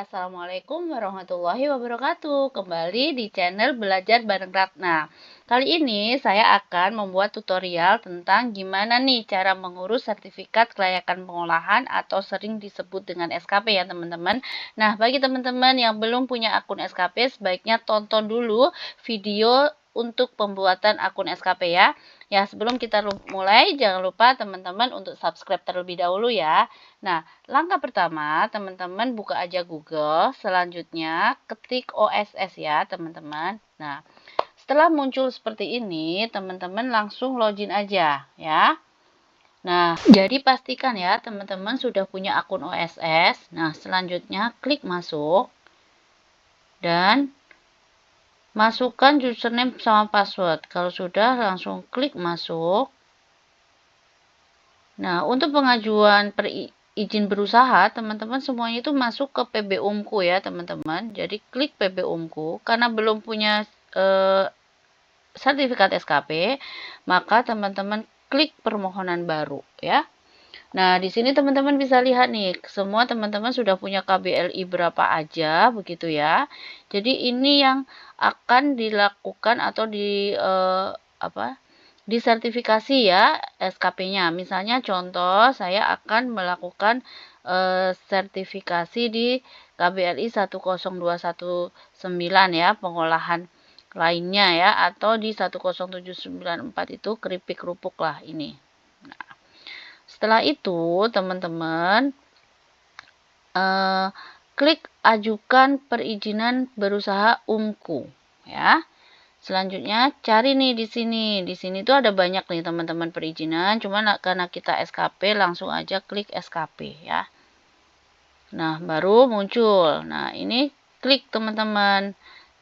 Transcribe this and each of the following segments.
Assalamualaikum warahmatullahi wabarakatuh. Kembali di channel Belajar Bareng Ratna. Kali ini saya akan membuat tutorial tentang gimana nih cara mengurus sertifikat kelayakan pengolahan atau sering disebut dengan SKP ya teman-teman. Nah, bagi teman-teman yang belum punya akun SKP, sebaiknya tonton dulu video untuk pembuatan akun SKP ya. Ya, sebelum kita mulai, jangan lupa teman-teman untuk subscribe terlebih dahulu ya. Nah, langkah pertama, teman-teman buka aja Google, selanjutnya ketik OSS ya, teman-teman. Nah, setelah muncul seperti ini, teman-teman langsung login aja ya. Nah, jadi pastikan ya, teman-teman sudah punya akun OSS. Nah, selanjutnya klik masuk dan masukkan username sama password. Kalau sudah, langsung klik masuk. Nah, untuk pengajuan izin berusaha, teman-teman semuanya itu masuk ke PBUMku ya, teman-teman. Jadi, klik PBUMku. Karena belum punya sertifikat SKP, maka teman-teman klik permohonan baru ya. Nah, di sini teman-teman bisa lihat nih, semua teman-teman sudah punya KBLI berapa aja, begitu ya. Jadi, ini yang akan dilakukan atau disertifikasi ya SKP-nya. Misalnya contoh, saya akan melakukan sertifikasi di KBLI 10219 ya, pengolahan lainnya ya, atau di 10794 itu keripik kerupuk lah ini. Nah, setelah itu, teman-teman klik ajukan perizinan berusaha UMKU ya. Selanjutnya cari nih di sini. Di sini tuh ada banyak nih teman-teman perizinan, cuman karena kita SKP langsung aja klik SKP ya. Nah, baru muncul. Nah, ini klik teman-teman.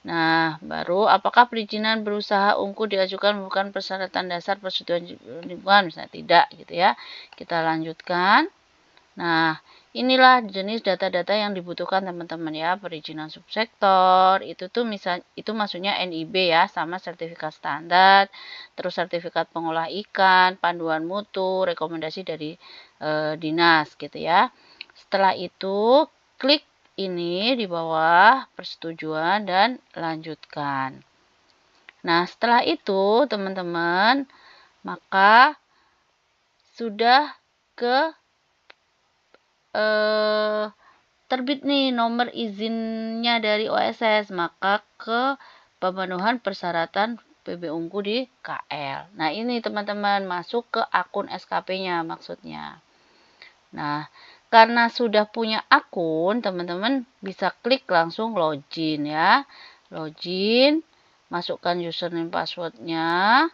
Nah, baru apakah perizinan berusaha UMKU diajukan bukan persyaratan dasar persetujuan lingkungan, misalnya tidak gitu ya. Kita lanjutkan. Nah, inilah jenis data-data yang dibutuhkan teman-teman ya. Perizinan subsektor, itu tuh itu maksudnya NIB ya, sama sertifikat standar, terus sertifikat pengolah ikan, panduan mutu, rekomendasi dari dinas gitu ya. Setelah itu, klik ini di bawah persetujuan dan lanjutkan. Nah, setelah itu teman-teman, maka sudah terbit nih nomor izinnya dari OSS, maka ke pemenuhan persyaratan PBUMKU di KL. Nah, ini teman-teman masuk ke akun SKP-nya maksudnya. Nah, karena sudah punya akun, teman-teman bisa klik langsung login ya. Login, masukkan username passwordnya.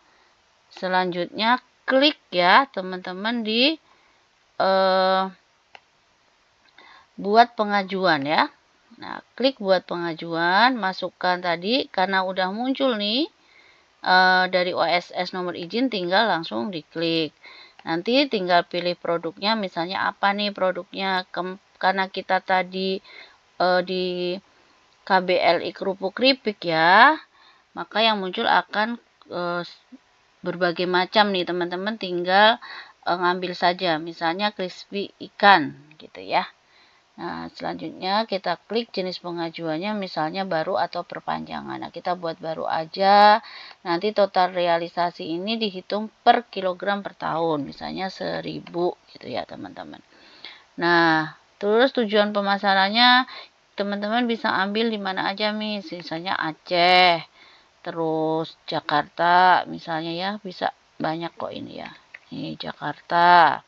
Selanjutnya klik ya teman-teman di buat pengajuan ya. Nah, klik buat pengajuan, masukkan tadi karena udah muncul nih dari OSS nomor izin, tinggal langsung diklik. Nanti tinggal pilih produknya, misalnya apa nih produknya. Karena kita tadi di KBLI kerupuk keripik ya, maka yang muncul akan berbagai macam nih teman-teman, tinggal ngambil saja, misalnya crispy ikan gitu ya. Nah, selanjutnya kita klik jenis pengajuannya, misalnya baru atau perpanjangan. Nah, kita buat baru aja. Nanti total realisasi ini dihitung per kilogram per tahun, misalnya 1000 gitu ya, teman-teman. Nah, terus tujuan pemasarannya teman-teman bisa ambil di mana aja nih, misalnya Aceh, terus Jakarta, misalnya ya, bisa banyak kok ini ya. Ini Jakarta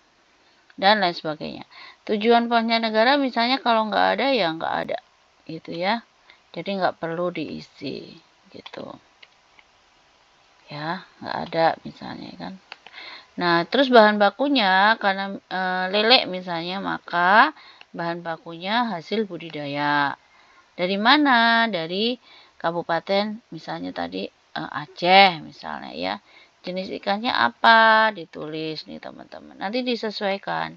dan lain sebagainya. Tujuan mancanegara misalnya kalau nggak ada ya nggak ada gitu ya, jadi nggak perlu diisi gitu ya, nggak ada misalnya kan. Nah, terus bahan bakunya karena lele misalnya, maka bahan bakunya hasil budidaya dari mana, dari kabupaten misalnya tadi Aceh misalnya ya. Jenis ikannya apa, ditulis nih teman-teman, nanti disesuaikan.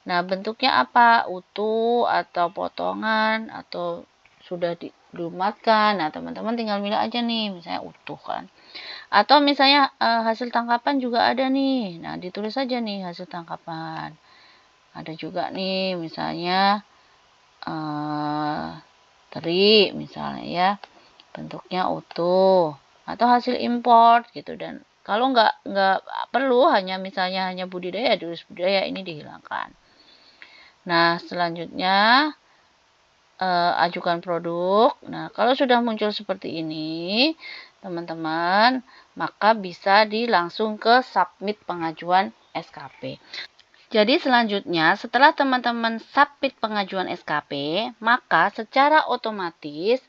Nah, bentuknya apa? Utuh atau potongan atau sudah dilumatkan. Nah, teman-teman tinggal milih aja nih, misalnya utuh kan. Atau misalnya hasil tangkapan juga ada nih. Nah, ditulis aja nih hasil tangkapan. Ada juga nih misalnya teri misalnya ya, bentuknya utuh atau hasil import gitu. Dan kalau nggak perlu, misalnya hanya budidaya, tulis budidaya, ini dihilangkan. Nah, selanjutnya ajukan produk. Nah, kalau sudah muncul seperti ini, teman-teman, maka bisa langsung ke submit pengajuan SKP. Jadi selanjutnya, setelah teman-teman submit pengajuan SKP, maka secara otomatis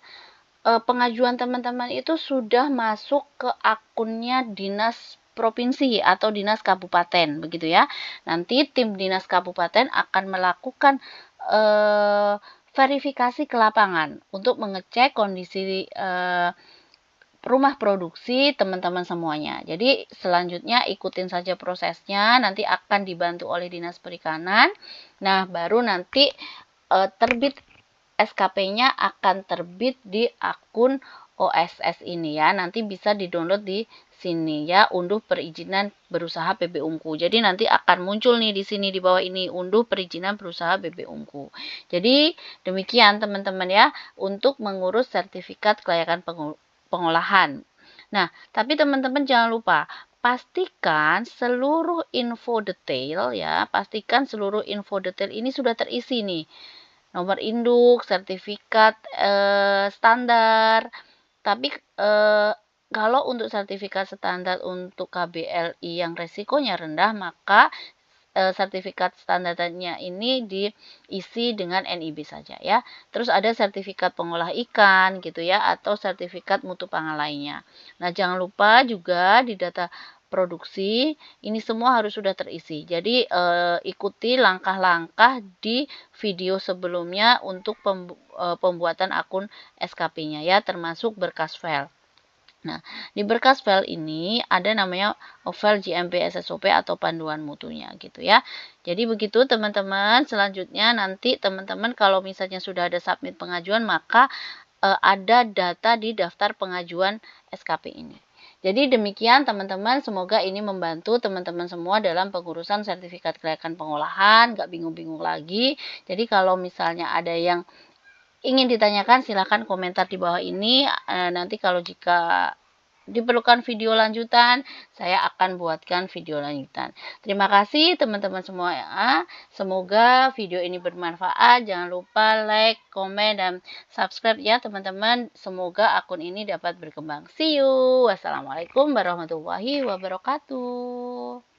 pengajuan teman-teman itu sudah masuk ke akunnya dinas provinsi atau dinas kabupaten, begitu ya. Nanti tim dinas kabupaten akan melakukan verifikasi ke lapangan untuk mengecek kondisi rumah produksi teman-teman semuanya. Jadi selanjutnya ikutin saja prosesnya, nanti akan dibantu oleh Dinas Perikanan. Nah, baru nanti terbit SKP-nya akan terbit di akun OSS ini ya. Nanti bisa di-download di sini ya, unduh perizinan berusaha PB Ungu. Jadi nanti akan muncul nih di sini di bawah ini, unduh perizinan berusaha PB Ungu. Jadi demikian teman-teman ya untuk mengurus sertifikat kelayakan pengolahan. Nah, tapi teman-teman jangan lupa pastikan seluruh info detail ya, pastikan seluruh info detail ini sudah terisi nih. Nomor induk, sertifikat standar. Tapi kalau untuk sertifikat standar untuk KBLI yang resikonya rendah, maka sertifikat standarnya ini diisi dengan NIB saja ya. Terus ada sertifikat pengolah ikan gitu ya, atau sertifikat mutu pangan lainnya. Nah, jangan lupa juga di data produksi ini semua harus sudah terisi. Jadi ikuti langkah-langkah di video sebelumnya untuk pembuatan akun SKP-nya ya, termasuk berkas file. Nah, di berkas file ini ada namanya file GMP SSOP atau panduan mutunya gitu ya. Jadi begitu teman-teman. Selanjutnya nanti teman-teman kalau misalnya sudah ada submit pengajuan, maka ada data di daftar pengajuan SKP ini. Jadi demikian teman-teman, semoga ini membantu teman-teman semua dalam pengurusan sertifikat kelayakan pengolahan, nggak bingung-bingung lagi. Jadi kalau misalnya ada yang ingin ditanyakan, silahkan komentar di bawah ini. Nanti kalau jika diperlukan video lanjutan, saya akan buatkan video lanjutan. Terima kasih teman-teman semua ya. Semoga video ini bermanfaat. Jangan lupa like, komen, dan subscribe ya teman-teman. Semoga akun ini dapat berkembang. See you. Wassalamualaikum warahmatullahi wabarakatuh.